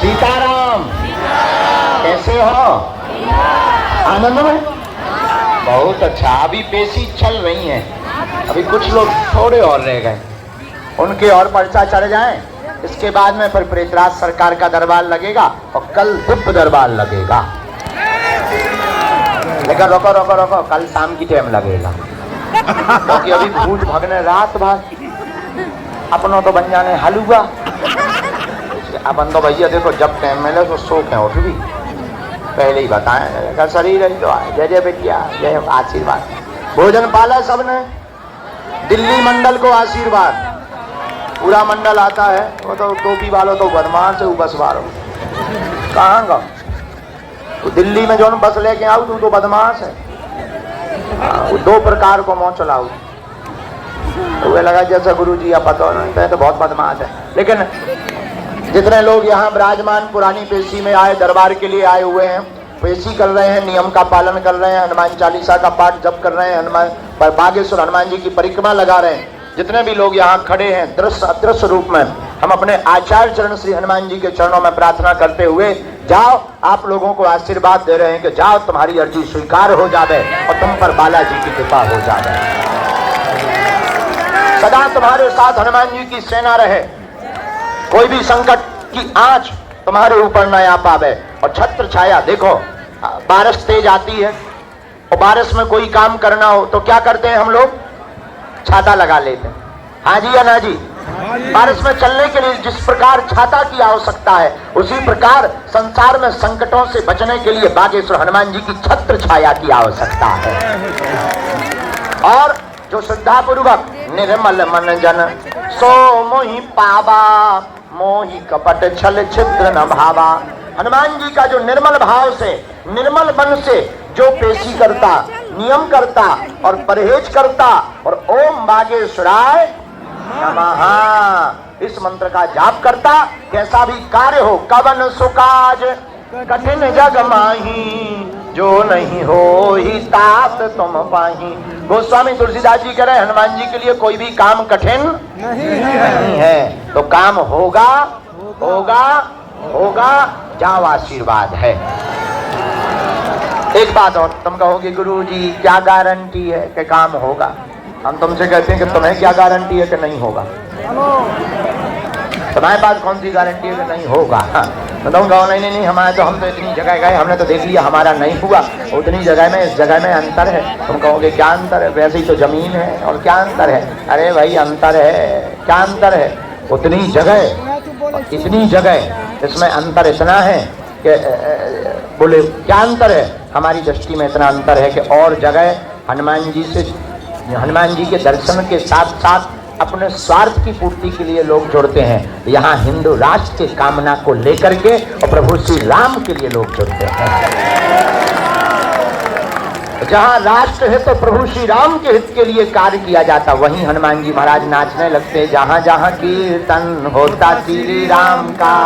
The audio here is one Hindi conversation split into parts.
सीताराम। कैसे हो? आनंद में? बहुत अच्छा। अभी पेशी चल रही है, अभी कुछ लोग थोड़े और रह गए, उनके और पर्चा चढ़ जाए, इसके बाद में फिर प्रेतराज सरकार का दरबार लगेगा और कल दिव्य दरबार लगेगा। लेकिन रोको रोको रोको, कल शाम की टाइम लगेगा, क्योंकि अभी भूत भगने रात भर, अपनों तो बन जाने हलुआ। अपन तो भैया देखो जब टाइम मिले तो सो के उठ भी, पहले ही बताएं शरीर है तो आए। जय जय बेटिया, जय आशीर्वाद। भोजन पाला सबने, दिल्ली मंडल को आशीर्वाद। पूरा मंडल आता है, वो तो टोपी वालों तो बदमाश है, वो बस वालों कहाँ का तो दिल्ली में जो बस लेके आओ तो बदमाश है। वो दो प्रकार को मोह चलाऊ, तो वे लगा जैसा गुरु जी आप पता नहीं तो बहुत बदमाश है। लेकिन जितने लोग यहाँ विराजमान पुरानी पेशी में आए, दरबार के लिए आए हुए हैं, पेशी कर रहे हैं, नियम का पालन कर रहे हैं, हनुमान चालीसा का पाठ जप कर रहे हैं, हनुमान बागेश्वर हनुमान जी की परिक्रमा लगा रहे हैं, जितने भी लोग यहाँ खड़े हैं दृश्य अदृश्य रूप में, हम अपने आचार्य चरण श्री हनुमान जी के चरणों में प्रार्थना करते हुए जाओ, आप लोगों को आशीर्वाद दे रहे हैं कि जाओ तुम्हारी अर्जी स्वीकार हो जाए और तुम पर बालाजी की कृपा हो जाए। सदा तुम्हारे साथ हनुमान जी की सेना रहे, कोई भी संकट की आंच तुम्हारे ऊपर न आ पावे। और छत्र छाया, देखो बारिश तेज आती है और बारिश में कोई काम करना हो तो क्या करते हैं हम लोग? छाता लगा लेते हैं। हाँ जी या ना जी? बारिश में चलने के लिए जिस प्रकार छाता की आवश्यकता है, उसी प्रकार संसार में संकटों से बचने के लिए बागेश्वर हनुमान जी की छत्र छाया की आवश्यकता है। और जो श्रद्धा पूर्वक निर्मल मन जन सो मोहि पावा, मोहि कपट छल छिद्र न भावा। हनुमान जी का जो निर्मल भाव से, निर्मल मन से जो पेशी करता, नियम करता और परहेज करता और ओम बागेश्वराय नमः इस मंत्र का जाप करता, कैसा भी कार्य हो, कवन सुकाज कठिन जग माही, जो नहीं हो ही तात तुम पाही। गोस्वामी तुलसीदास जी कह रहे हैं हनुमान जी के लिए कोई भी काम कठिन नहीं है, तो काम होगा होगा होगा, जाओ आशीर्वाद है। एक बात और, तुम कहोगे गुरु जी क्या गारंटी है कि काम होगा? हम तुमसे कहते हैं कि तुम्हें क्या गारंटी है कि नहीं होगा? तुम्हारे पास कौन सी गारंटी है कि नहीं होगा? तो तुम कहो नहीं नहीं नहीं, हमारे तो हम तो इतनी जगह गए, हमने तो देख लिया हमारा नहीं हुआ, उतनी जगह में इस जगह में अंतर है। तुम कहोगे क्या अंतर है? वैसे ही तो जमीन है, और क्या अंतर है? अरे भाई अंतर है, क्या अंतर है? उतनी जगह इतनी जगह, इसमें अंतर इतना है कि बोले क्या अंतर है? हमारी दृष्टि में इतना अंतर है कि और जगह हनुमान जी के दर्शन के साथ साथ अपने स्वार्थ की पूर्ति के लिए लोग जुड़ते हैं। यहाँ हिंदू राष्ट्र की कामना को लेकर के और प्रभु श्री राम के लिए लोग जुड़ते हैं। जहाँ राष्ट्र है तो प्रभु श्री राम के हित के लिए कार्य किया जाता, वहीं हनुमान जी महाराज नाचने लगते। जहाँ जहाँ कीर्तन होता श्री राम का,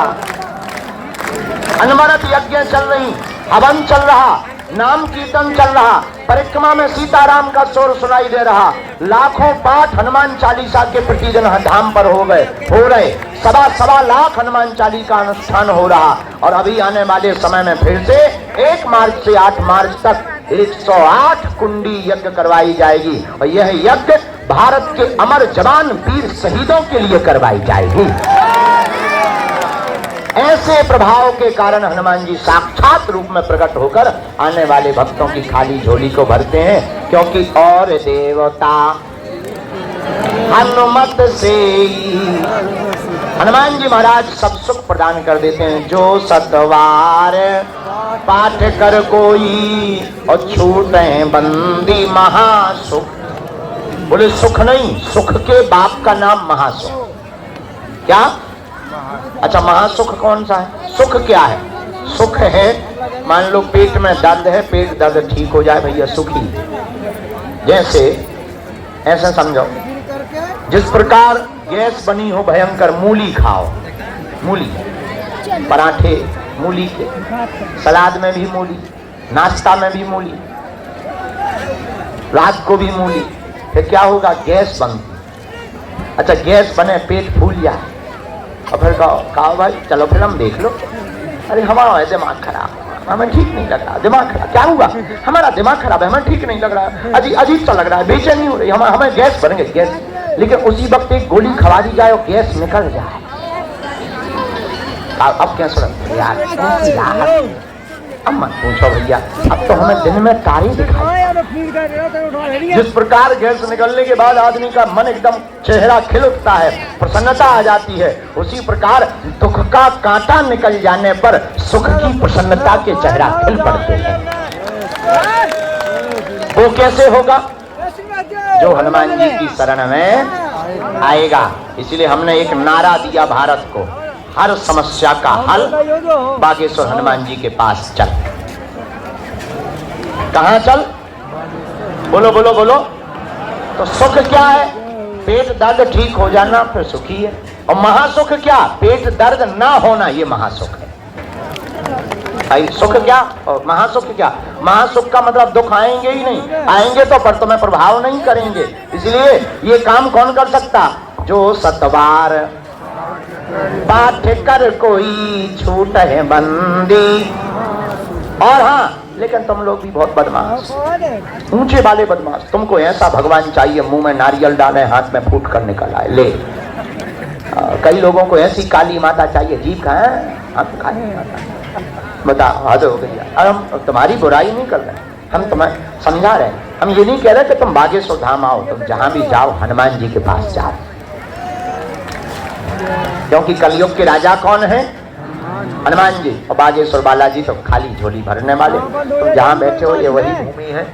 अनवरत यज्ञ चल रही, हवन चल रहा, नाम कीर्तन चल रहा, परिक्रमा में सीताराम का शोर सुनाई दे रहा, लाखों पाठ हनुमान चालीसा के प्रतिदिन धाम पर हो रहे, सवा लाख हनुमान चालीसा का अनुष्ठान हो रहा। और अभी आने वाले समय में फिर से 1 मार्च से 8 मार्च तक 108 कुंडी यज्ञ करवाई जाएगी, और यह यज्ञ भारत के अमर जवान वीर शहीदों के लिए करवाई जाएगी। ऐसे प्रभाव के कारण हनुमान जी साक्षात रूप में प्रकट होकर आने वाले भक्तों की खाली झोली को भरते हैं, क्योंकि और देवता हनुमत से हनुमान जी महाराज सब सुख प्रदान कर देते हैं। जो सतवार पाठ कर कोई और छूटे बंदी महासुख। बोले सुख नहीं, सुख के बाप का नाम महासुख। क्या? अच्छा, महासुख कौन सा है? सुख क्या है? सुख है, मान लो पेट में दर्द है, पेट दर्द ठीक हो जाए, भैया सुखी। जैसे ऐसे समझो, जिस प्रकार गैस बनी हो भयंकर, मूली खाओ, मूली पराठे मूली के, सलाद में भी मूली, नाश्ता में भी मूली, रात को भी मूली, फिर क्या होगा? गैस बनती। अच्छा, गैस बने, पेट फूल जाए, और फिर कहा भाई चलो फिल्म देख लो। अरे हमारा है दिमाग खराब, हमें ठीक नहीं लग रहा, दिमाग खराब। क्या हुआ? हमारा दिमाग खराब है, हमें ठीक नहीं लग रहा, अजीब सा लग रहा है, बेचैनी हो रही, हमें गैस बन गई गैस। लेकिन उसी वक्त एक गोली खवा दी जाए और गैस निकल जाए, अब क्या सुन यार, अब मत पूछो भैया, अब तो हमें दिन में तारे दिखाई। जिस प्रकार गैस निकलने के बाद आदमी का मन एकदम चेहरा खिल उठता है, प्रसन्नता आ जाती है, उसी प्रकार दुख का कांटा निकल जाने पर सुख की प्रसन्नता के चेहरा खिल पड़ते हैं। वो कैसे होगा? जो हनुमान जी की शरण में आएगा। इसलिए हमने एक नारा दिया भारत को, हर समस्या का हल बागेश्वर हनुमान जी के पास चल। कहां चल? बोलो बोलो बोलो। तो सुख क्या है? पेट दर्द ठीक हो जाना फिर सुखी है। और महासुख क्या? पेट दर्द ना होना, ये महासुख है। भाई सुख क्या और महासुख क्या? महासुख का मतलब दुख आएंगे ही नहीं, आएंगे तो पर तुम्हें प्रभाव नहीं करेंगे। इसलिए ये काम कौन कर सकता? जो सतबार पाठ कर कोई छूट है बंदी। और हाँ, लेकिन तुम लोग भी बहुत बदमाश, ऊंचे वाले बदमाश। तुमको ऐसा भगवान चाहिए मुंह में नारियल डाले, हाथ में फूट कर निकल आए ले। कई लोगों को ऐसी काली माता चाहिए, जीभ का है बता, हद हो गई। और हम तुम्हारी बुराई नहीं कर रहे, हम तुम्हें समझा रहे हैं। हम ये नहीं कह रहे कि तुम बागेश्वर धाम आओ, तुम जहां भी जाओ हनुमान जी के पास जाओ। क्योंकि कलयुग के राजा कौन है? हनुमान जी। और बागेश्वर बालाजी तो खाली झोली भरने वाले। तुम जहाँ बैठे हो ये वही भूमि है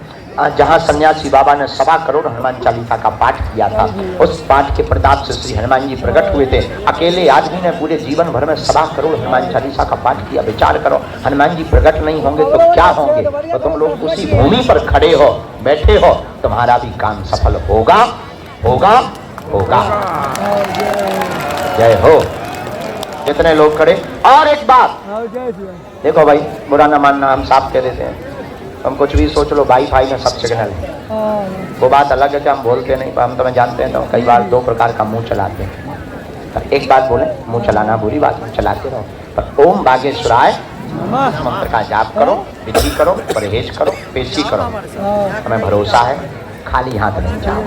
जहाँ सन्यासी बाबा ने 1.25 करोड़ हनुमान चालीसा का पाठ किया था। उस पाठ के प्रताप से श्री हनुमान जी प्रकट हुए थे। अकेले आदमी ने पूरे जीवन भर में 1.25 करोड़ हनुमान चालीसा का पाठ किया। विचार करो, हनुमान जी प्रकट नहीं होंगे तो क्या होंगे? तो तुम लोग उसी भूमि पर खड़े हो, बैठे हो, तुम्हारा भी काम सफल होगा होगा होगा। जय हो। कितने लोग खड़े? और एक बात देखो भाई, बुरा ना मानना, हम साफ कह देते हैं, हम कुछ भी सोच लो, वाईफाई में सब सिग्नल है। वो बात अलग है कि हम बोलते नहीं, पर हम तुम्हें जानते हैं तो कई बार 2 प्रकार का मुंह चलाते हैं। पर एक बात बोले, मुंह चलाना बुरी बात है, चलाते रहो। पर ओम बागेश्वराय मंत्र का जाप करो, विधि करो, परहेज करो, पेशी करो, हमें भरोसा है, खाली हाथ नहीं जाओ।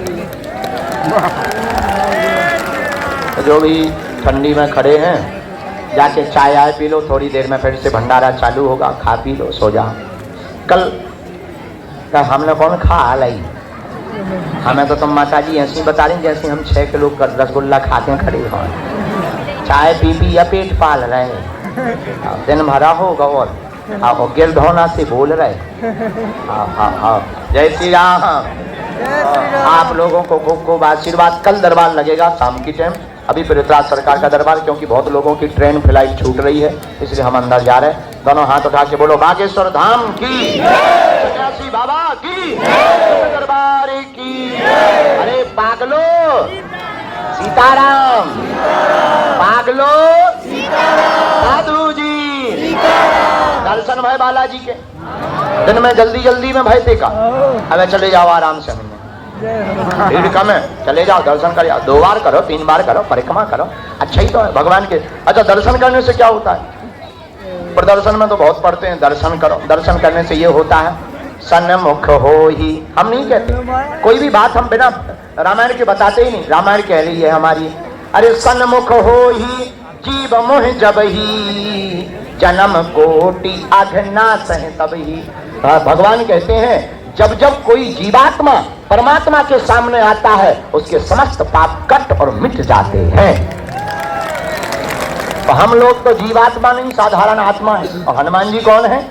तो जो भी ठंडी में खड़े हैं, जाके चाय आए पी लो, थोड़ी देर में फिर से भंडारा चालू होगा, खा पी लो, सो जाओ। कल हमने कौन खा लाई? हमें तो तुम माता जी ऐसी बता रही जैसे हम 6 किलो का रसगुल्ला खाते खड़े हो, चाय पी पी या पेट पाल रहे, दिन भरा होगा और गिर धोना से बोल रहे। जय श्री राम। आप लोगों को खूब आशीर्वाद। कल दरबार लगेगा शाम की टाइम, अभी पृथ्वीराज सरकार का दरबार, क्योंकि बहुत लोगों की ट्रेन फ्लाइट छूट रही है, इसलिए हम अंदर जा रहे हैं। दोनों हाथ उठा के बोलो बागेश्वर धाम की, सन्यासी बाबा की, दरबार की। अरे पागलो सीताराम, पागलो साधु जी। दर्शन भाई बालाजी के दिन में जल्दी में भय का। अब चले जाओ आराम से, भीड़ कम है, चले जाओ, दर्शन कर जाओ। 2 बार करो, 3 बार करो, परिक्रमा करो, अच्छा ही तो है भगवान के। अच्छा, दर्शन करने से क्या होता है? प्रदर्शन में तो बहुत पढ़ते हैं, दर्शन करो। दर्शन करने से ये होता है सन्मुख हो ही। हम नहीं कहते कोई भी बात, हम बिना रामायण के बताते ही नहीं, रामायण कह रही है हमारी। अरे सन्मुख हो ही जीव मोह जब ही, जन्म कोटि अघनाश है तब ही। भगवान कहते हैं जब जब कोई जीवात्मा परमात्मा के सामने आता है, उसके समस्त पाप कट और मिट जाते हैं। तो हम लोग तो जीवात्मा नहीं, साधारण आत्मा है। और हनुमान जी कौन है?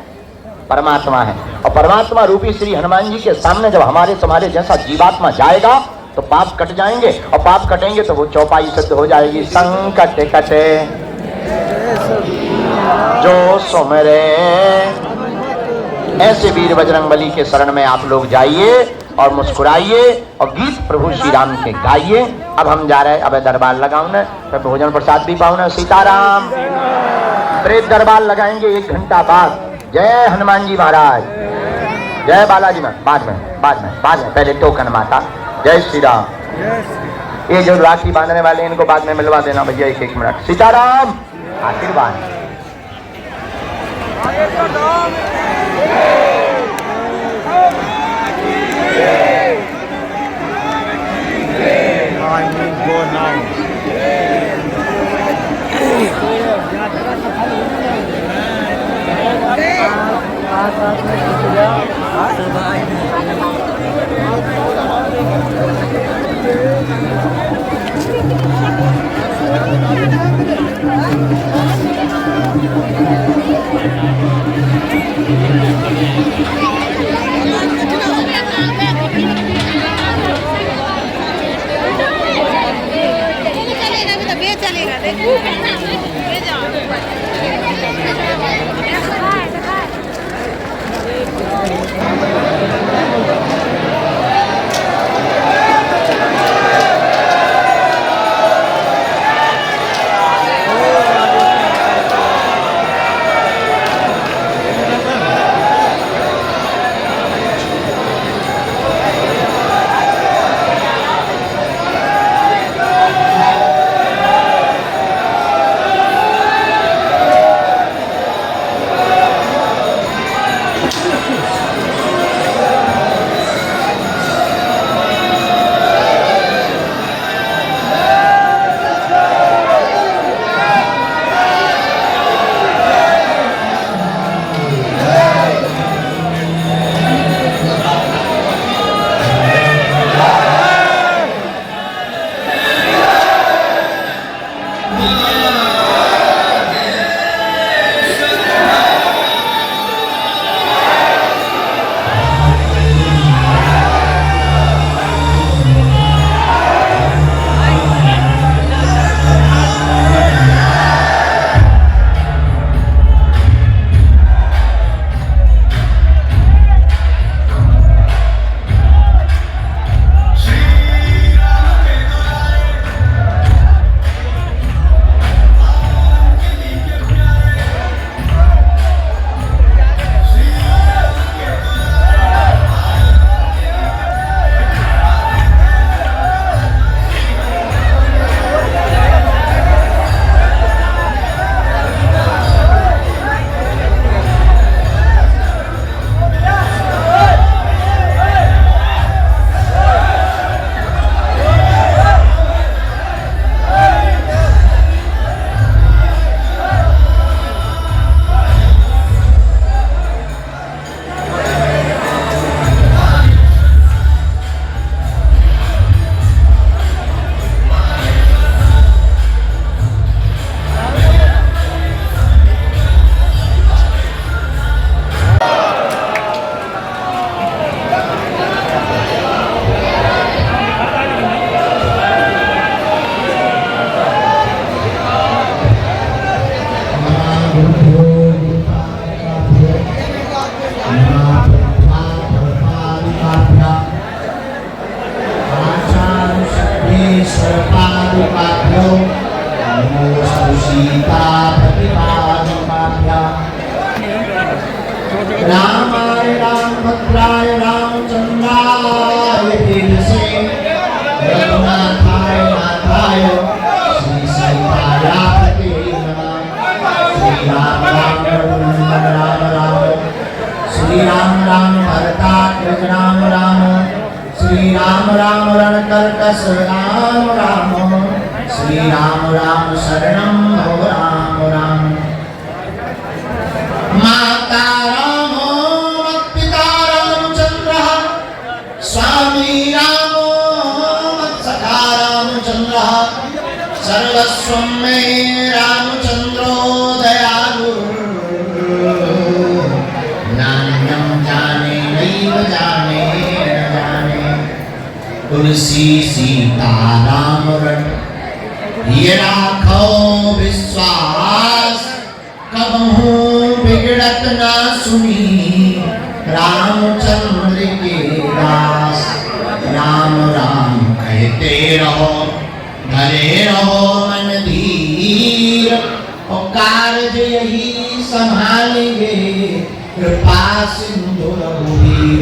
परमात्मा है। और परमात्मा रूपी श्री हनुमान जी के सामने जब हमारे तुम्हारे जैसा जीवात्मा जाएगा तो पाप कट जाएंगे, और पाप कटेंगे तो वो चौपाई सिद्ध हो जाएगी। संकट कटे जो सुमरे। ऐसे वीर बजरंगबली के शरण में आप लोग जाइए और मुस्कुराइए और गीत प्रभु श्री राम के गाइए। अब हम जा रहे हैं, अब दरबार लगाऊंने, फिर भोजन प्रसाद भी पाऊंने। सीताराम। प्रेत दरबार लगाएंगे 1 घंटा बाद। जय हनुमान जी महाराज, जय बालाजी में, बाद में पहले टोकन माता। जय श्री राम। ये जो राखी बांधने वाले इनको बाद में मिलवा देना भैया, एक एक मिनट। सीताराम आशीर्वाद। रामाय रामभद्राय रामचंद्राय तेजसे रघुनाथाय नाथाय श्री सीतायापते नमः। श्री राम राम रघुनंदन राम राम, श्री राम राम भरताग्रज राम राम, श्री राम राम रणकर्कश राम राम, श्री राम राम शरणं भव राम राम। माता रामो मत्पिता रामचंद्रः, स्वामी रामो मत्सखा रामचंद्रः, सर्वस्वं मे रामचंद्रो दयालु, नान्यं जाने नैव जाने न जाने। तुलसी सीता राम रण ये राखो विश्वास, कबहू बिगड़त ना सुनी रामचंद्र के दास। राम राम कहते रहो धरे रहो मन धीर, और कार्य यही संभालेंगे कृपा सिंधु रघुवीर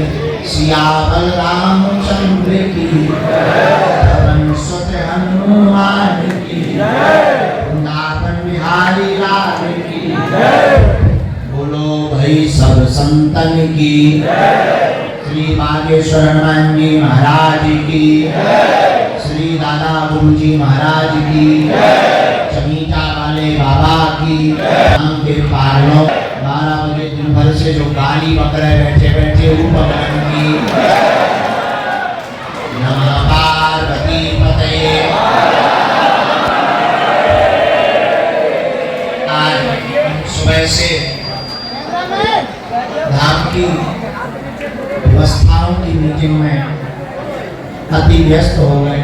सियावर रामचंद्र की पवन सुत हनुमान की वृंदावन बिहारी लाल की बोलो भाई सब संतन की श्री बागेश्वर हनुमान जी महाराज की श्री दादा गुरु जी महाराज की चमीटा वाले बाबा की नाम के पारणों 12 बजे दिन भर से जो गाली बकरे बैठे बैठे उपकरण की नमः पार्वती पतये। आज सुबह से धाम की व्यवस्थाओं की मीटिंग में अति व्यस्त हो गए।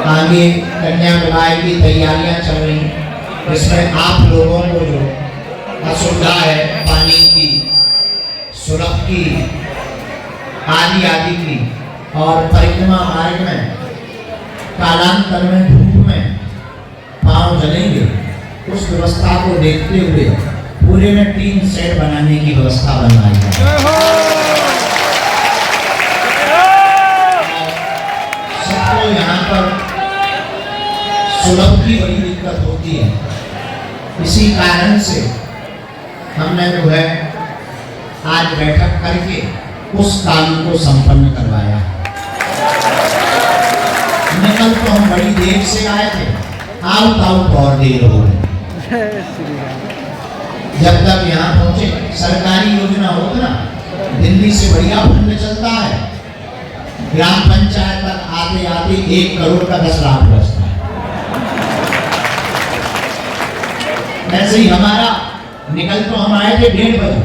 आगे कन्या विवाह की तैयारियां चल रही, इसमें आप लोगों को जो असुविधा है पानी की, सुलभ की, आदि की और परिक्रमा मार्ग में कालांतर में धूप में पांव जलेंगे, उस व्यवस्था को देखते हुए पूरे में 3 सेट बनाने की व्यवस्था बनवाई है। सबको यहाँ पर सुलभ की बड़ी दिक्कत होती है, इसी कारण से हमने जो है आज बैठक करके उस काम को संपन्न करवाया। निकल तो हम बड़ी देर से आए थे, आउट और देर हो गई। जब तक यहाँ पहुंचे सरकारी योजना हो ना, दिल्ली से बढ़िया फंड चलता है, ग्राम पंचायत तक आते आते 1 करोड़ का 10 लाख बचता है। ऐसे ही हमारा निकल तो हम आए थे 1:30 बजे,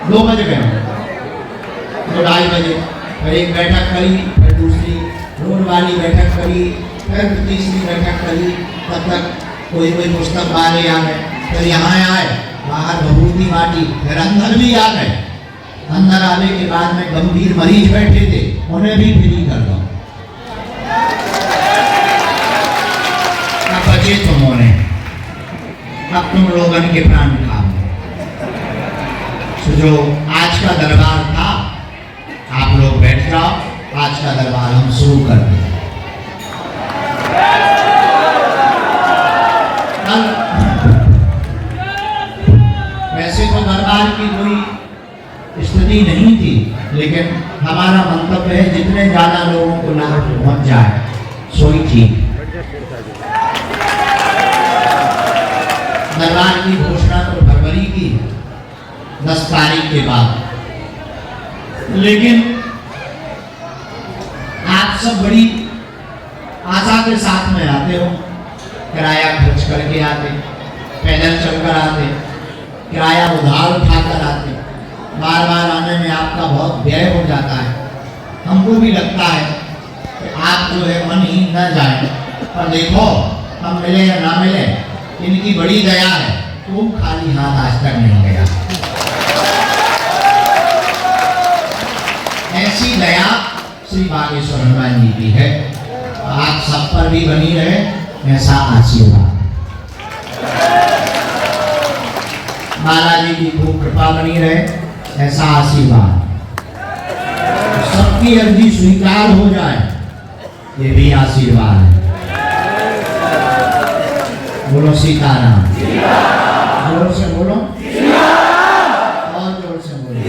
2 बजे गए, तो 2:30 बजे फिर एक बैठक करी, फिर दूसरी रोड वाली बैठक करी, फिर तीसरी बैठक करी। तब तक कोई पुस्तक वाले आ गए, फिर यहाँ आए, बाहर भभूति बांटी, फिर अंदर भी आ गए। अंदर आने के बाद में गंभीर मरीज बैठे थे, उन्हें भी फ्री कर दो। अब बचे तुम होने, अब तुम लोगन के प्राण काम। तो जो आज का दरबार था, आप लोग बैठ जाओ, आज का दरबार हम शुरू कर दें। वैसे तो दरबार की कोई स्थिति नहीं थी, लेकिन हमारा मंतव्य है जितने ज्यादा लोगों को लाभ पहुंच जाए सोई ठीक। दरबार की घोषणा तो फरवरी की 10 तारीख के बाद, लेकिन आप सब बड़ी आशा के साथ में आते हो, किराया खर्च करके आते, पैदल चलकर आते, किराया उधार उठाकर आते, बार बार आने में आपका बहुत व्यय हो जाता है। हमको भी लगता है कि आप जो है मन ही न जाए, पर देखो हम मिले या ना मिले, इनकी बड़ी दया है, तुम खाली हाथ आज तक नहीं गया। ऐसी दया श्री बागेश्वर हनुमान जी की है, आप सब पर भी बनी रहे, ऐसा आशीर्वाद। बालाजी की खूब कृपा बनी रहे, ऐसा आशीर्वाद। सबकी अर्जी स्वीकार हो जाए, ये भी आशीर्वाद है। बोलो सीताराम, जोर से बोलो, और जोर से बोलो।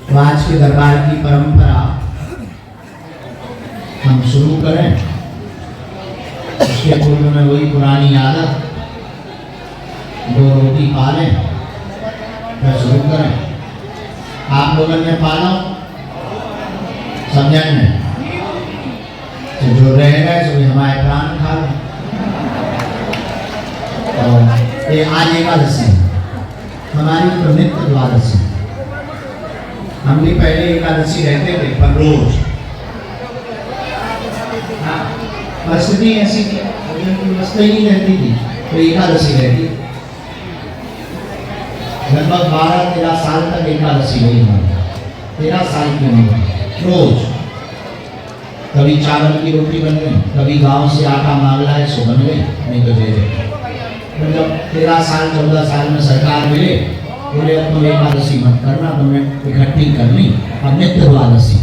तो आज के दरबार की परंपरा हम शुरू करें। उसके पूर्व में वही पुरानी आदत, 2 रोटी पा लें, फिर शुरू करें। आप लोगों ने पाला समझा नहीं, तो जो रह गए सो हमारे प्राण खा लें। और ये आज एकादशी हमारी तो नित्य द्वादशी। हम भी पहले एकादशी रहते थे, पर रोज परिस्थिति ऐसी थी, व्यवस्था ही नहीं रहती थी, तो एकादशी रहती। लगभग 12-13 साल तक एकादशी रही हमारी, 13 साल की उम्र। रोज कभी चावल की रोटी बन गई, कभी गांव से आटा मांग लाए सो बन गई, नहीं तो दे दे। तो जब 13 साल 14 साल में सरकार मिले, बोले अब तो एकादशी मत करना, तुम्हें इकट्ठी करनी, अब नित्य द्वादशी।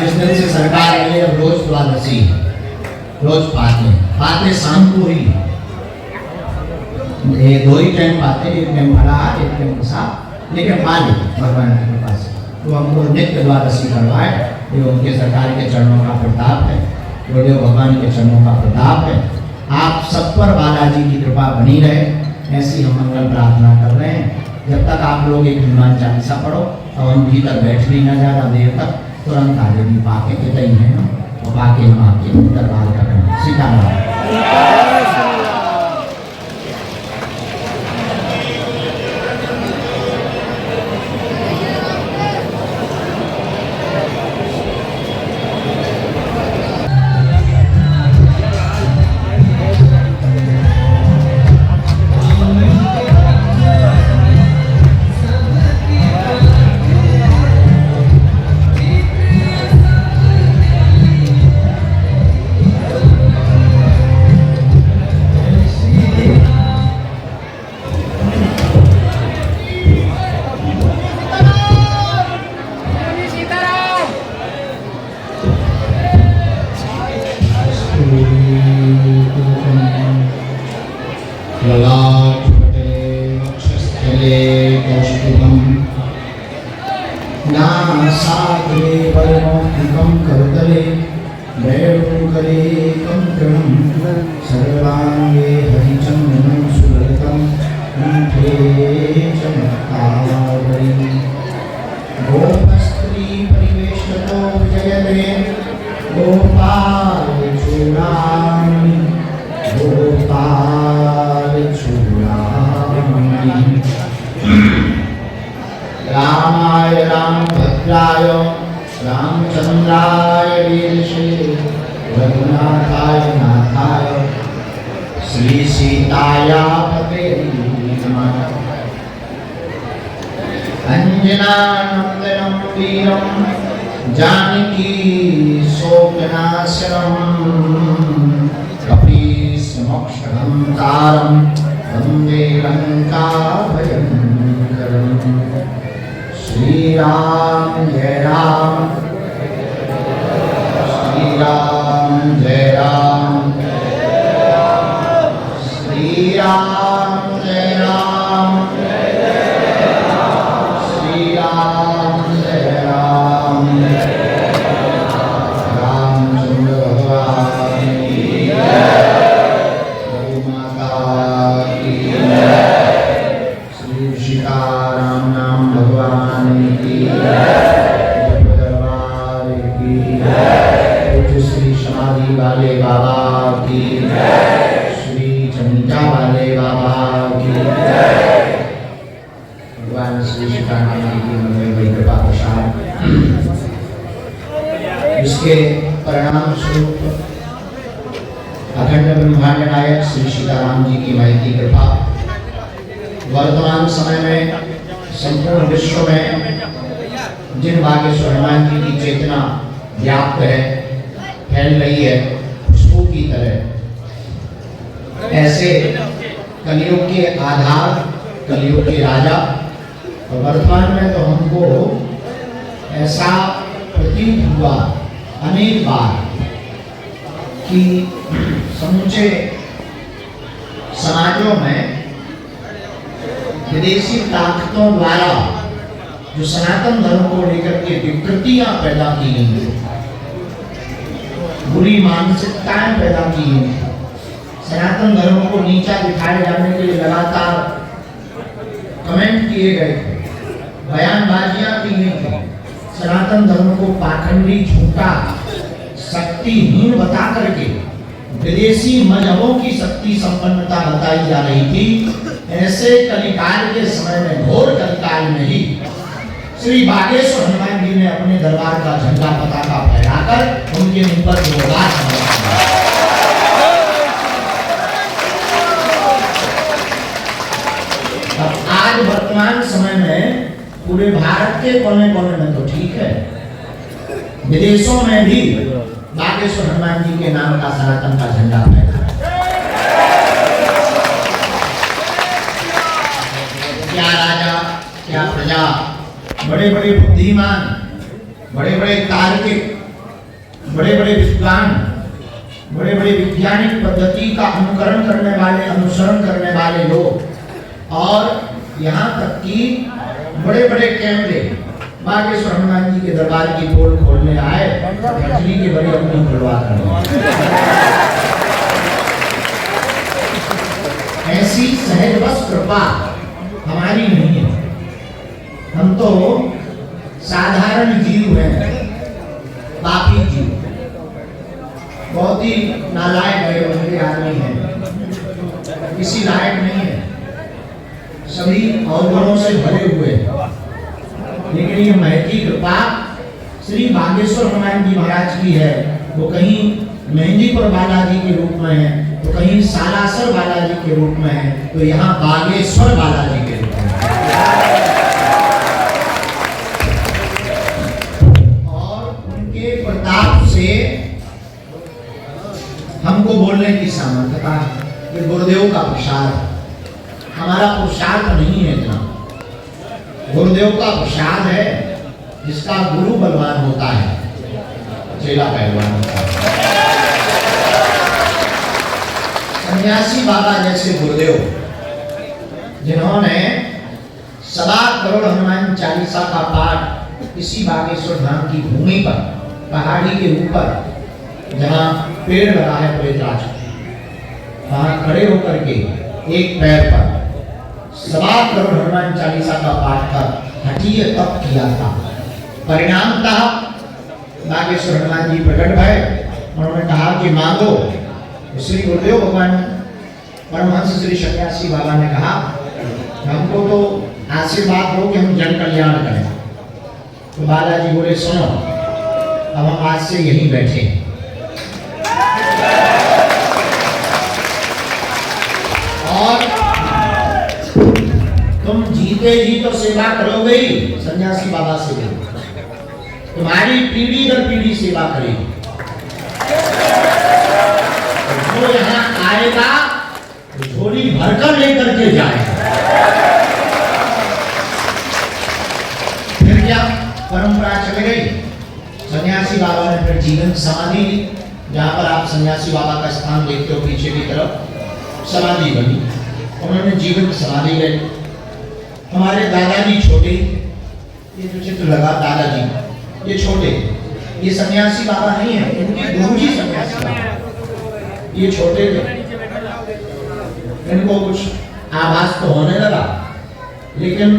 जिस दिन से सरकार मिले अब रोज द्वादशी, रोज पाते शाम को ही, ये 2 ही टाइम पाते, एक टाइम फलाहार एक टाइम प्रसाद, लेकिन पाले भगवान के कृपा से तो हमको नित्य द्वादशी करवाए। ये उनके सरकार के चरणों का प्रताप है, गुरुदेव भगवान के चरणों का प्रताप है। आप सब पर बालाजी की कृपा बनी रहे, ऐसी हम मंगल प्रार्थना कर रहे हैं। जब तक आप लोग एक हनुमान चालीसा पढ़ो और हम भीतर बैठ भी ना ज़्यादा देर तक, तुरंत आगे भी पाके देते ही हैं और पाके हम आपके दरबार का करना। सीताराम। नासाग्रे परमोक्तिकं करतले वैरुकले कंकणं सर्वांगे हरिचन्दनं सुललितं कंठे चमत्कारि गोपस्त्री परिवेष्टतो विजयते गोपाल चूड़ामणि गोपाल चूड़ामणि रामाय रामभद्राय रामचंद्राय वीरसे रघुनाथाय नाथाय श्री सीताया पते नमः। अंजनानंदनं वीरं जानकी शोकनाशनं कपीशमोक्षहंकारं वन्दे लंकाभयंकरम्। श्री राम जय राम, श्री राम जय राम, श्री राम जय राम, श्री राम जय राम। रामचंद्र भगवान की जय, गौ माता की जय, श्री सीताराम नाम भगवान की दरबार की, पूज्य श्री समाधि वाले बाबा की, श्री चंद्रिका वाले बाबा की, भगवान श्री सीताराम जी की मंगल कृपा प्रसाद। इसके परिणाम स्वरूप अखंड ब्रह्मांड नायक श्री सीताराम जी की महती कृपा वर्तमान समय में संपूर्ण विश्व में जिन बागेश्वर हनुमान जी की चेतना व्याप्त है, फैल रही है खुशबू की तरह, ऐसे कलयुग के आधार, कलयुग के राजा, और वर्तमान में तो हमको ऐसा प्रतीत हुआ अनेक बार कि समूचे समाजों में विदेशी ताकतों द्वारा जो सनातन धर्म को लेकर के विकृतियां पैदा की गई, बुरी मानसिकताएं पैदा की गई, सनातन धर्म को नीचा दिखाए जाने के लिए लगातार कमेंट किए गए थे, बयानबाजियां की गई थी, सनातन धर्म को पाखंडी, झूठा, शक्तिहीन बता करके विदेशी मजहबों की शक्ति संपन्नता बताई जा रही थी। ऐसे कलिकाल के समय में, घोर कलिकाल में ही श्री बागेश्वर हनुमान जी ने अपने दरबार का झंडा पताका फहराकर उनके मुंह पर जोरदार आज वर्तमान समय में पूरे भारत के कोने कोने में तो ठीक है, विदेशों में भी बागेश्वर हनुमान जी के नाम का सनातन का झंडा फहरा। क्या राजा क्या प्रजा, बड़े बड़े बुद्धिमान, बड़े बड़े तार्किक, बड़े बड़े विद्वान, बड़े बड़े वैज्ञानिक पद्धति का अनुकरण करने वाले, अनुसरण करने वाले लोग, और यहाँ तक कि बड़े बड़े कैमरे बागेश्वर हनुमान जी के दरबार की पोल खोलने आए, मछली के बड़ी अपनी खुलवा कर। ऐसी सहज बस कृपा हमारी नहीं है। हम तो साधारण जीव हैं, पापी जीव, बहुत ही नालायक है, आदमी है, किसी लायक नहीं है, सभी अवगुणों से भरे हुए हैं। लेकिन ये महती कृपा श्री बागेश्वर हनुमान जी महाराज की है। वो कहीं मेहंदीपुर बालाजी के रूप में है, तो कहीं सालासर बालाजी के रूप में है, तो यहाँ बागेश्वर बालाजी के रूप में है। और उनके प्रताप से हमको बोलने की सामर्थ्यता है। ये गुरुदेव का प्रसाद, हमारा पुरुषार्थ नहीं है इतना। गुरुदेव का प्रसाद है, जिसका गुरु बलवान होता है, चेला पहलवान होता है। सन्यासी बाबा जैसे गुरुदेव, जिन्होंने 7 करोड़ हनुमान चालीसा का पाठ इसी बागेश्वर धाम की भूमि पर, पहाड़ी के ऊपर जहाँ पेड़ लगा है प्रेतराज, वहां खड़े होकर के एक पैर पर 7 करोड़ हनुमान चालीसा का पाठ कर हठीय तप किया था। परिणामतः बागेश्वर हनुमान जी प्रकट भय, उन्होंने कहा कि मांगो। श्री गुरुदेव भगवान परमहंस श्री सन्यासी बाबा ने कहा, हमको तो आशीर्वाद दो कि हम जन कल्याण करें। तो बालाजी बोले, सुनो, अब हम आज से यहीं बैठे। और तुम जीते जी तो सेवा करोगे ही, सन्यासी बाबा से तुम्हारी पीढ़ी दर पीढ़ी सेवा करेगी। जो यहाँ आएगा झोली भरकर लेकर के जाएगा। फिर क्या परंपरा चल गई, सन्यासी बाबा ने फिर जीवन समाधि ली। जहाँ पर आप सन्यासी बाबा का स्थान देखते हो पीछे की तरफ समाधि बनी, उन्होंने जीवन समाधि गए। हमारे दादाजी छोटे, ये जो चित्र लगा दादाजी, ये छोटे, ये सन्यासी बाबा नहीं है, इनके गुरुजी सन्यासी बाबा, ये छोटे थे। इनको कुछ आभास तो होने लगा, लेकिन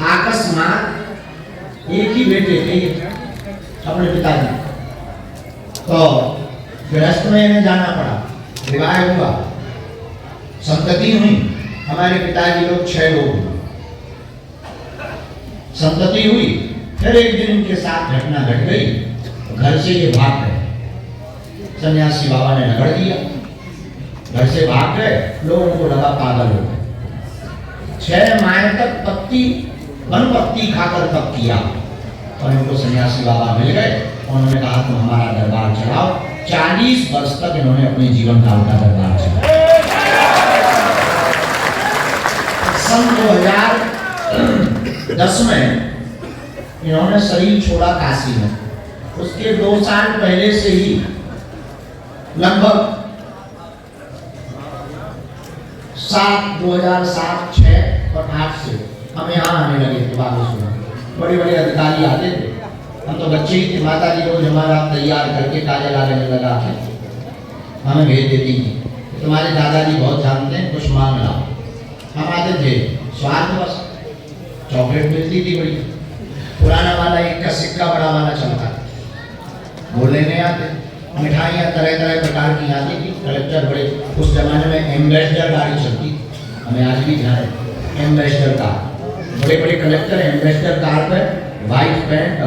अकस्मात एक ही बेटे थे अपने पिताजी, तो गृहस्थ में इन्हें जाना पड़ा, विवाह हुआ, संतति हुई। हमारे पिताजी लोग 6 लोग हुए, संतति हुई। फिर एक दिन इनके साथ घटना घट गई, घर से ये भाग गए। सन्यासी बाबा ने रगड़ दिया, घर से भाग गए, लोगों को लगा पागल हो गए। 6 माह तक वन पत्ती खाकर तप किया, और इनको सन्यासी बाबा मिल गए। उन्होंने कहा तुम हमारा दरबार चलाओ। 40 वर्ष तक इन्होंने अपने जीवन काल का दरबार चलाया। सन 2010 में इन्होंने शरीर छोड़ा काशी में। उसके 2 साल पहले से ही लगभग 2007, 6 और 8 से हम यहाँ आने लगे थे बागेश्वर। बड़े बड़े अधिकारी आते थे, हम तो बच्चे ही थे। माता जी रोज हमारा तैयार करके काजल आगे में लगा के हमें भेज देती थी, तुम्हारे दादाजी बहुत जानते हैं, कुछ मांग लाओ। हम आते थे, स्वाद बस चॉकलेट मिलती थी बड़ी, पुराना वाला 1 का सिक्का बड़ा वाला चलता, वो लेने आते। मिठाइयाँ तरह तरह प्रकार की आती थी। कलेक्टर बड़े, उस जमाने में एम्बेसडर गाड़ी चलती, हमें आज भी ध्यान है, एम्बेसडर कार। बड़े बड़े कलेक्टर एम्बेसडर कार पर व्हाइट पैंट,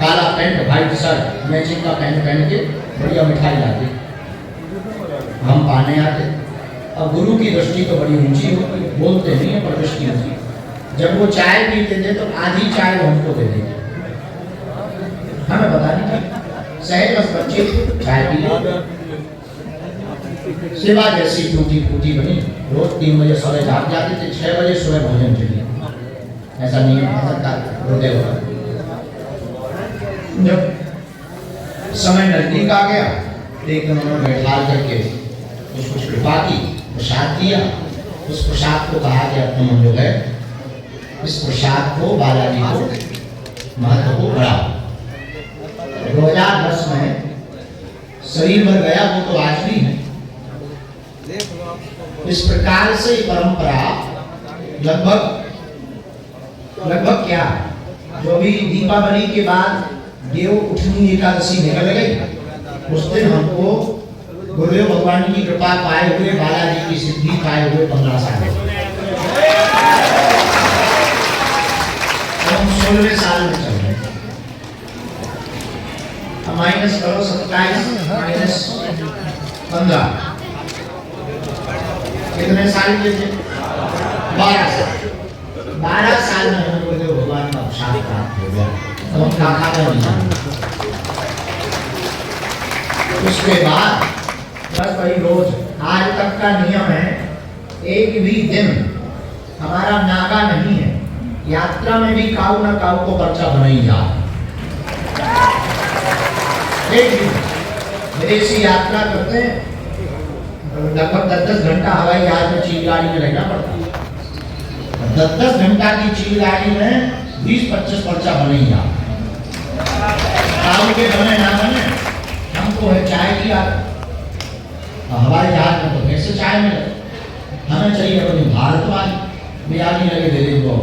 काला पैंट, व्हाइट शर्ट, मैचिंग का पैंट पहन के बढ़िया मिठाई लाते, हम पाने आते। अब गुरु की दृष्टि तो बड़ी ऊंची होती, बोलते नहीं है पर दृष्टि होती। जब वो चाय पीते थे तो आधी चाय हमको दे देते, हमें पता नहीं था। सहज बस बच्चे चाय पी ले। सेवा जैसी टूटी फूटी बनी, रोज 3 बजे सोने जाग जाते थे, 6 बजे सुबह भोजन चाहिए, ऐसा नियम है सरकार गुरुदेव का। जब समय नजदीक आ गया, एक उन्होंने बैठा करके उसको कृपा की, प्रसाद दिया। उस प्रसाद को कहा कि अब तुम जो है इस प्रसाद को बालाजी को महत्व को बढ़ाओ। 2010 में शरीर भर गया, वो तो आज भी है। इस प्रकार से परंपरा लगभग क्या, जो भी दीपावली के बाद देव उठनी एकादशी निकल गई, उस दिन हमको गुरुदेव भगवान की कृपा पाए हुए, बालाजी की सिद्धि पाए हुए 15 साल हम 16वें साल में चल रहे। अब माइनस करो 27 माइनस 15, कितने साल के थे? 12 साल। 12 साल में हमें गुरुदेव भगवान का प्रसाद प्राप्त हो गया। तो हम खा नहीं। उसके बाद बस वही रोज आज तक का नियम है, एक भी दिन हमारा नागा नहीं है, यात्रा में भी काऊ ना काऊ को पर्चा बनाई जा। एक दिन विदेशी यात्रा करते हैं, लगभग 10-10 घंटा हवाई जहाज में चील गाड़ी में रहना पड़ता है। 10-10 घंटा की चील गाड़ी में 20-25 पर्चा बनाई जा। काऊ के बने ना बने, हमको है चाय की आदत, हवाई जहाज में तो कैसे चाय मिले, हमें चाहिए अपनी भारत वाली बिरयानी लगे दे दे दो,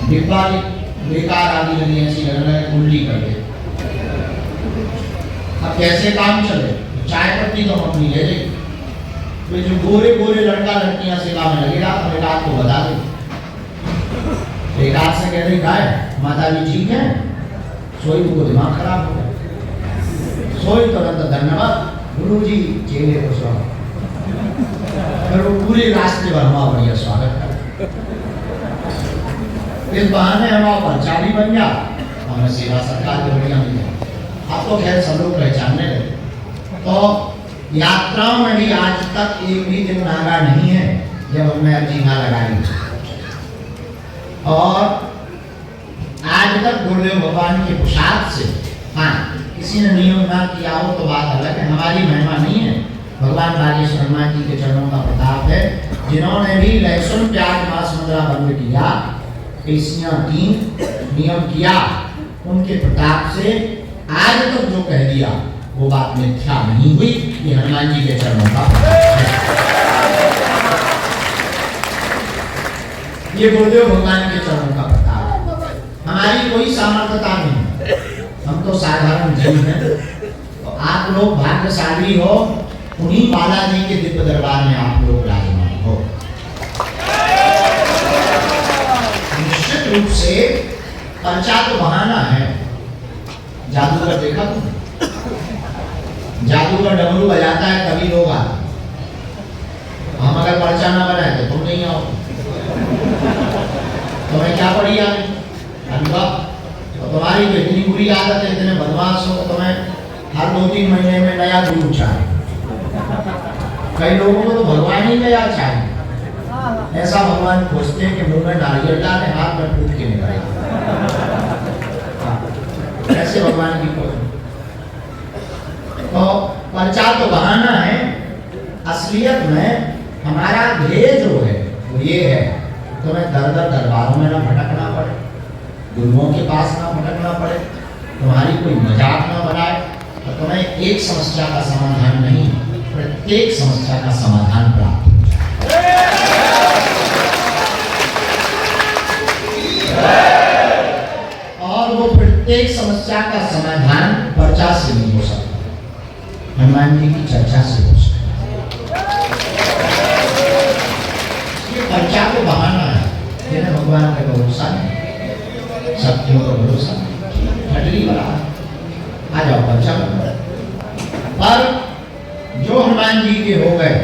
डिब्बा बेकार आदि लगी ऐसी लगना है उल्टी कर दे। अब कैसे काम चले, चाय पत्ती तो हम अपनी ले लेंगे, तो जो गोरे गोरे लड़का लड़कियां सेवा में लगेगा तो एक आध को बता दे। एक आध से कह रही गाय माता जी ठीक है, सोई को दिमाग खराब हो गया, सोई तुरंत धन्यवाद गुरु जी चेले को स्वागत, फिर वो पूरे रास्ते भर हमारा बढ़िया स्वागत कर। इस बहाने हमारा पर्चा भी बन गया, हमें सेवा सरकार की बढ़िया मिल गई। अब तो खैर सब लोग पहचानने लगे। तो यात्राओं में भी आज तक एक भी दिन नागा नहीं है जब हमने अर्जी ना लगाई। और आज तक गुरुदेव भगवान के प्रसाद से, हाँ किसी ने नियम ना किया हो तो बात अलग है, हमारी महिमा नहीं है, भगवान बागेश्वर हनुमान जी के चरणों का प्रताप है। जिन्होंने भी लहसुन प्याज मांस मदिरा बंद किया, पेशियां की नियम किया, उनके प्रताप से आज तक जो कह दिया वो बात मिथ्या नहीं हुई। ये हनुमान जी के चरणों का ये गुरुदेव भगवान के चरणों का प्रताप। हमारी कोई सामर्थ्यता नहीं, हम तो साधारण जीव हैं। तो आप लोग भाग्यशाली हो, उन्हीं बालाजी के दिव्य दरबार में आप लोग विराजमान हो। निश्चित रूप से पर्चा तो बहाना है। जादूगर देखा तुमने? जादूगर डमरू बजाता है तभी लोग आते। हम अगर पर्चा ना बनाए तो तुम नहीं आओ। तुम्हें क्या पड़ी आने? अनुभव। तो तुम्हारी तो इतनी बुरी आदत है, इतने बदमाश हो, तुम्हें हर 2-3 महीने में नया गुरु चाहिए। कई लोगों को तो भगवान ही नया चाहिए। ऐसा भगवान खोजते हैं कि मुंह में नारियल डाले, हाथ में फूट के निकाले। ऐसे भगवान की खोज। तो पर्चा तो बहाना है, असलियत में हमारा ध्येय जो है वो ये है, तुम्हें दर-दर दरबारों में ना भटकना पड़े, गुरुओं के पास ना भटकना पड़े, तुम्हारी कोई मजाक ना बनाए, और तुम्हें एक समस्या का समाधान नहीं, प्रत्येक समस्या का समाधान प्राप्त हो जाए। और वो प्रत्येक समस्या का समाधान पर्चा से नहीं हो सकता, हनुमान जी की चर्चा से हो सकता। ये पर्चा तो बहाना है, जिन्हें भगवान का भरोसा नहीं, सत्यों का भरोसा नहीं, हटली बना आ जाओ पर्चा बना। पर जो हनुमान जी के हो गए,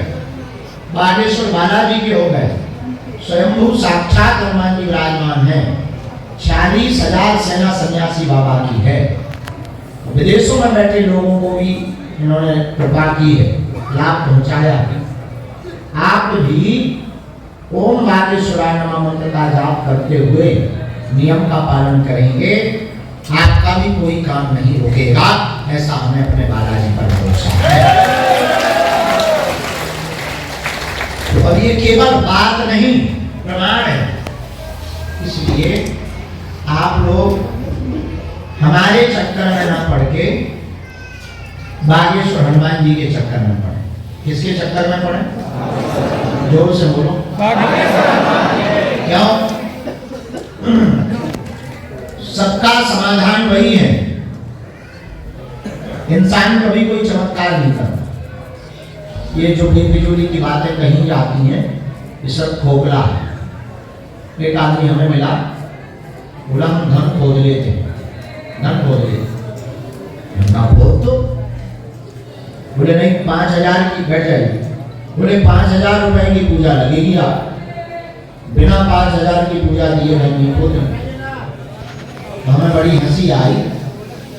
बागेश्वर बालाजी के हो गए, स्वयंभू साक्षात हनुमान जी विराजमान हैं, 40,000 सेना सन्यासी बाबा की है। विदेशों में बैठे लोगों को भी इन्होंने कृपा की है, लाभ पहुंचाया है। आप भी ओम बागेश्वराय नमः मंत्र का जाप करते हुए नियम का पालन करेंगे, आपका भी कोई काम नहीं रुकेगा, ऐसा हमें अपने बालाजी पर भरोसा है। तो अब ये केवल बात नहीं, प्रमाण है। इसलिए आप लोग हमारे चक्कर में ना पड़ के बागेश्वर हनुमान जी के चक्कर में पड़े। किसके चक्कर में पड़े? जोर से बोलो। क्यों? सबका समाधान वही है। इंसान कभी कोई चमत्कार नहीं करता। ये जो बेफिजूली की बातें कही जाती हैं, ये सब खोखला है। एक आदमी हमें मिला, बोला हम धन खोद लेते, धन खोद लेते। खोद दो। बोले नहीं, 5,000 की बैठ जाएगी। बोले 5,000 रुपए की पूजा लगेगी, आप बिना 5,000 की पूजा दिए नहीं खोद। तो हमें बड़ी हंसी आई।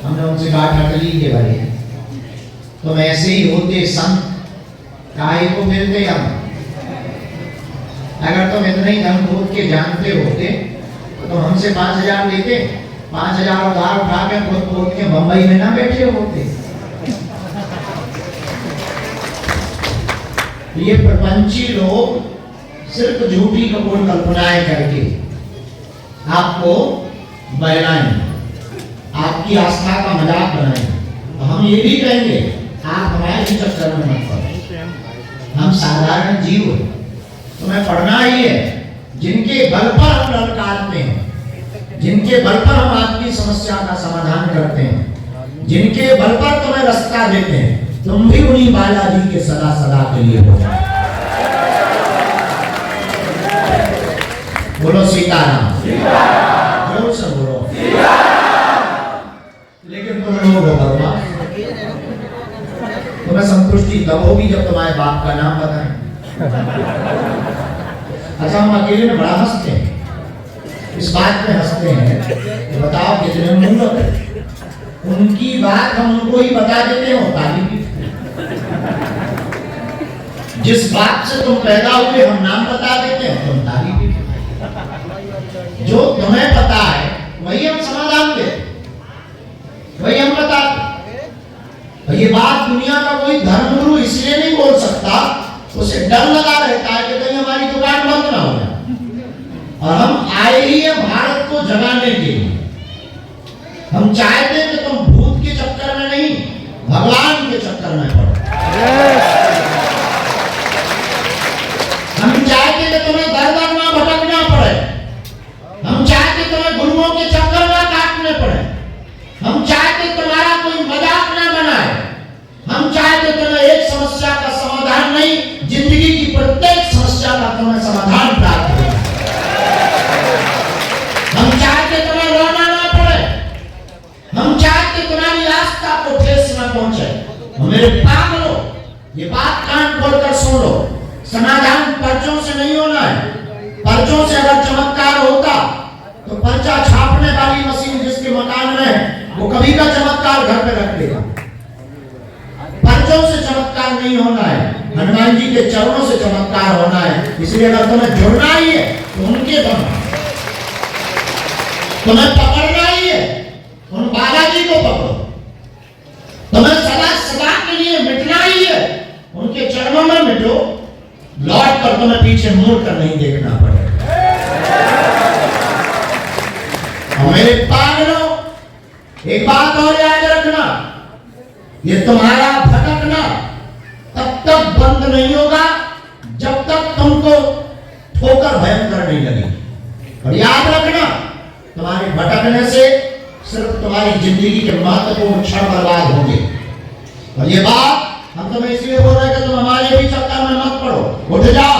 हमने उनसे कहा ठटली के बारे में, तुम ऐसे ही होते संत काहे को मिलते हम? अगर तुम इतना ही धन खोद के जानते होते तो हमसे 5,000 लेते, 5,000 उधार उठा के खोद खोद के बंबई में ना बैठे होते। ये प्रपंची लोग सिर्फ झूठी कपोल कल्पनाएं करके आपको बहलाएं, आपकी आस्था का मजाक बनाएं। तो हम ये भी कहेंगे, आप हमारे चक्कर में मत पड़ो, हम साधारण जीव हैं, तुम्हें पढ़ना ही है। जिनके बल पर हम ललकारते हैं, जिनके बल पर हम आपकी समस्या का समाधान करते हैं, जिनके बल पर तुम्हें रास्ता देते हैं, तुम भी उन्हीं बालाजी के सदा सदा के लिए हो जाए। बोलो सीताराम, जोर से बोलो। लेकिन तुम लोग हो बदमाश, तुम्हें संतुष्टि तब होगी जब तुम्हारे बाप का नाम बताएं। अच्छा, हम अकेले में बड़ा हंसते हैं, इस बात में हंसते हैं कि बताओ कितने मूर्ख हैं। उनकी बात हम उनको ही बता देते हैं, ताली। जिस बात से तुम पैदा हुए हम नाम बता देते हैं, तुम ताली भी। जो तुम्हें पता है वही हम समाधान देते, वही हम बताते। ये बात दुनिया का कोई धर्मगुरु इसलिए नहीं बोल सकता, उसे डर लगा रहता है कि कहीं हमारी दुकान बंद ना हो जाए। और हम आए ही हैं भारत को जगाने के लिए। हम चाहते हैं कि तुम भूत के चक्कर में नहीं, भगवान के चक्कर में पड़ो। हम चाहते कि तुम्हें दर दर ना भटकना पड़े। हम चाहते तुम्हें गुरुओं के चक्कर ना काटने पड़े। हम चाहते तुम्हारा कोई मजाक ना बनाए। हम चाहते तुम्हें एक समस्या का समाधान नहीं, जिंदगी की प्रत्येक समस्या का तुम्हें समाधान प्राप्त हो। हम चाहते तुम्हें रोना ना पड़े। हम चाहते तुम्हारी आस्था को ठेस ना पहुंचे। मेरे पागलों, ये बात कान खोलकर सुन लो, समाधान पर्चों से नहीं होना है। पर्चों से अगर चमत्कार होता तो पर्चा छापने वाली मशीन जिसके मकान में है वो कभी का चमत्कार घर पे रख लेगा। पर्चों से चमत्कार नहीं होना है, हनुमान जी के चरणों से चमत्कार होना है। इसलिए अगर तुम्हें जुड़ना ही है तो उनके दम, तुम्हें पकड़ना ही है उन बालाजी को पकड़ो। तुम्हें सदा सदा के लिए मिटना ही है, उनके चरणों में मिटो। लौट कर तुम्हें पीछे मुड़ कर नहीं देखना पड़ेगा। और मेरे पागलों, एक बात और याद रखना, ये तुम्हारा भटकना तब तक बंद नहीं होगा जब तक तुमको ठोकर भयंकर नहीं लगेगी। और याद रखना, तुम्हारे भटकने से सिर्फ तुम्हारी जिंदगी के महत्वपूर्ण क्षण बर्बाद होंगे। और ये बात हम तुम्हें इसलिए बोल रहे हैं कि तुम हमारे भी चक्कर में मत पड़ो। उठ जाओ,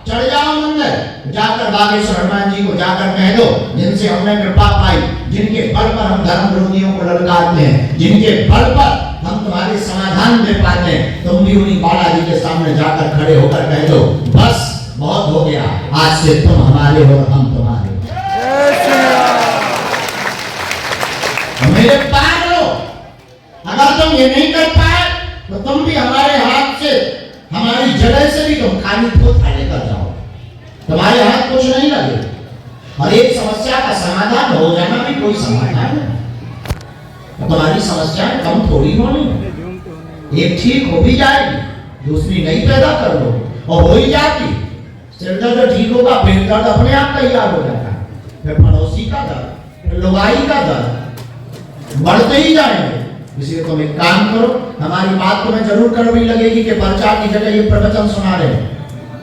चढ़ जाओ मंदिर, जाकर बागेश्वर हनुमान जी को जाकर कह दो, जिनसे हमने कृपा पाई, जिनके बल पर हम धर्म विरोधियों को ललकारते हैं, जिनके बल पर हम तुम्हारे समाधान दे पाते हैं, तुम भी उन्हीं बालाजी के सामने जाकर खड़े होकर कह दो, बस बहुत हो गया, आज से तुम हमारे हो हम तुम्हारे। मेरे पागलो, अगर तुम ये नहीं कर पाए तो तुम भी हमारे हाथ से, हमारी जगह से भी तुम खाली थोथा लेकर जाओ, तुम्हारे हाथ कुछ नहीं लगे। और एक समस्या का समाधान हो जाना भी कोई समाधान है। तो तुम्हारी समस्याएं कम थोड़ी होनी, एक ठीक हो भी जाएगी, दूसरी नहीं पैदा कर लो और हो ही जाती। सिर दर्द ठीक होगा, पेट दर्द अपने आप तैयार हो जाता है, फिर पड़ोसी का दर्द, फिर लुगाई का दर्द बढ़ते ही जाएंगे। इसलिए तुम एक काम करो, हमारी बात तुम्हें जरूर कड़वी लगेगी कि प्रचार की जगह ये प्रवचन सुना रहे हैं,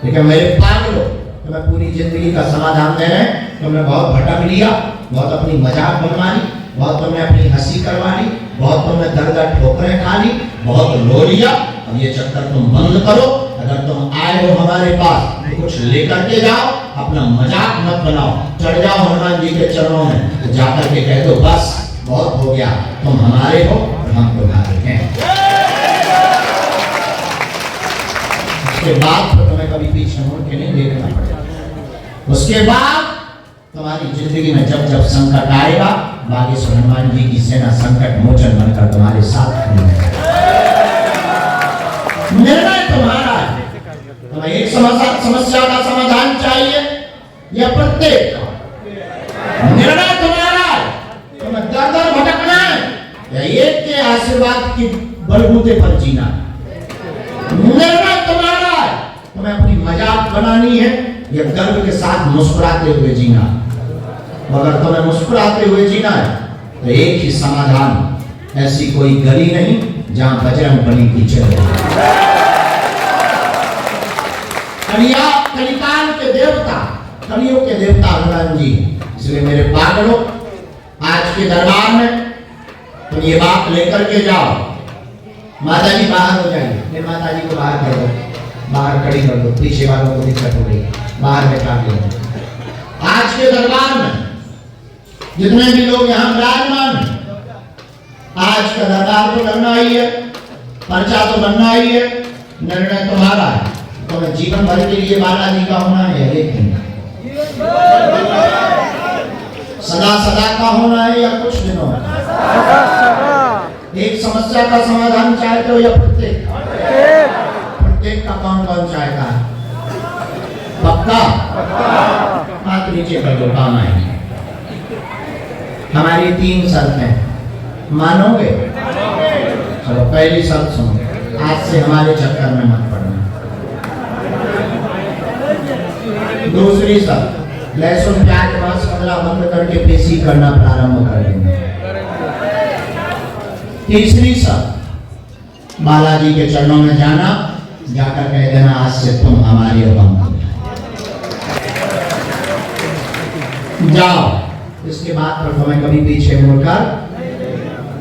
लेकिन मेरे पागलो तुम्हें पूरी जिंदगी का समाधान दे रहे हैं। तुमने बहुत भटक लिया, बहुत अपनी मजाक बनवाई, बहुत तुमने अपनी हंसी करवाई, बहुत तुमने दर्द ठोकरें खा ली, बहुत रो लिया। अब ये चक्कर तुम बंद करो। अगर तुम आए हो हमारे पास तो कुछ लेकर के जाओ, अपना मजाक मत बनाओ। चढ़ जाओ हनुमान जी के चरणों में, तो जाकर के कह दो बस बहुत हो गया, तुम हमारे हो और हम तुम्हारे हैं। उसके बाद तो तुम्हें कभी पीछे मुड़ के नहीं देखना पड़ेगा। उसके बाद तुम्हारी जिंदगी में जब जब संकट आएगा, बागेश्वर हनुमान जी की सेना संकट मोचन बनकर तुम्हारे साथ खड़ी है। निर्णय तुम्हारा है। तुम्हें एक समस्या का समाधान चाहिए या प्रत्येक का? निर्णय तुम्हारा है। तुम्हें दर दर भटकना है या एक के आशीर्वाद की बलबूते पर जीना? निर्णय तुम्हारा है। तुम्हें अपनी मजाक बनानी है या गर्व के साथ मुस्कुराते हुए जीना? अगर तुम्हें मुस्कुराते हुए जीना है तो एक ही समाधान, ऐसी कोई गली नहीं जहां बजरंग बली की चले। कलिकाल के देवता, कलियों के देवता हनुमान जी। इसलिए मेरे पागलों, आज के दरबार में तुम ये बात लेकर के जाओ। माता जी बाहर हो जाइए, फिर माता जी को बाहर कर दो, बाहर खड़ी कर दो, पीछे वालों को दिक्कत हो रही, बाहर बैठा दो। आज के दरबार में जितने भी लोग यहाँ विराजमान, आज का दरबार तो करना ही है, पर्चा तो बनना ही है। निर्णय तुम्हारा है। तुम्हें जीवन भर के लिए बालाजी का होना है, एक दिन सदा सदा का होना है या कुछ दिनों में? एक समस्या का समाधान चाहते हो या प्रत्येक? प्रत्येक का कौन कौन चाहता है? पक्का? हाथ नीचे कर दो, काम आएंगे। हमारी 3 शर्तें मानोगे? चलो पहली शर्त सुनो, आज से हमारे चक्कर में मत पड़ना। दूसरी शर्त, लहसुन प्याज मांस मसाला बंद करके पेशी करना प्रारंभ कर देंगे। तीसरी शर्त, बालाजी के चरणों में जाना, जाकर कह देना आज से तुम हमारे हो, हम जाओ। इसके बाद पर तुम्हें कभी पीछे मुड़कर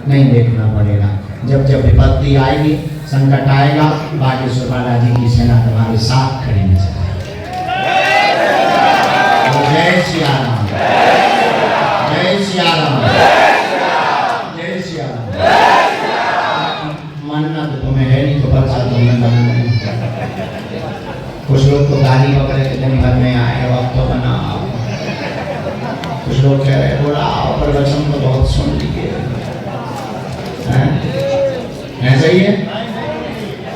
नहीं देखना पड़ेगा। जब जब विपत्ति आएगी, संकट आएगा, बागेश्वर बालाजी की सेना तुम्हारे साथ खड़ी नजर आएगी। जय सिया राम, जय सिया राम, जय सिया राम। मानना तो तुम्हें है नहीं, तो पर्चा तुम्हें बनाना है। कुछ लोग तो गाली वगैरह के दिन भर में आए, अब तो बनाओ। कुछ लोग कह रहे बोला प्रवचन तो बहुत सुन लिए, ऐसा ही है।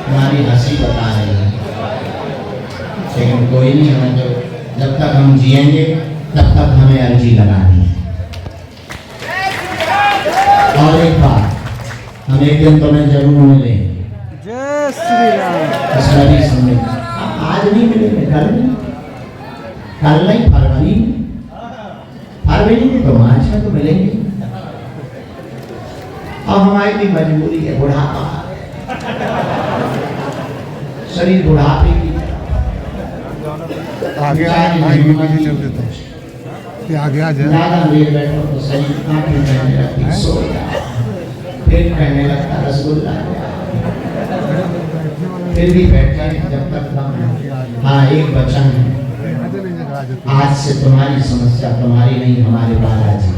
हमारी हंसी बता रही है, लेकिन कोई नहीं, हमें तो जब तक हम जिएंगे तब तक हमें अर्जी लगानी है। और एक बात, हम एक दिन तुम्हें जरूर मिलेंगे। जय श्री राम। इसका भी समझ, आज नहीं मिलेंगे, कल नहीं, कल नहीं, फरवरी में, फरवरी में तो मार्च में तो मिलेंगे। अब हमारी भी मजबूरी है, बुढ़ापा, शरीर बुढ़ापे की आगे आगे आ जाए। ज्यादा देर बैठो तो शरीर आंखें कहने लगती, सो जाओ, फिर कहने लगता रसगुल्ला, फिर भी बैठे जब तक दम। हाँ, एक वचन है, आज से तुम्हारी समस्या तुम्हारी नहीं, हमारे बालाजी।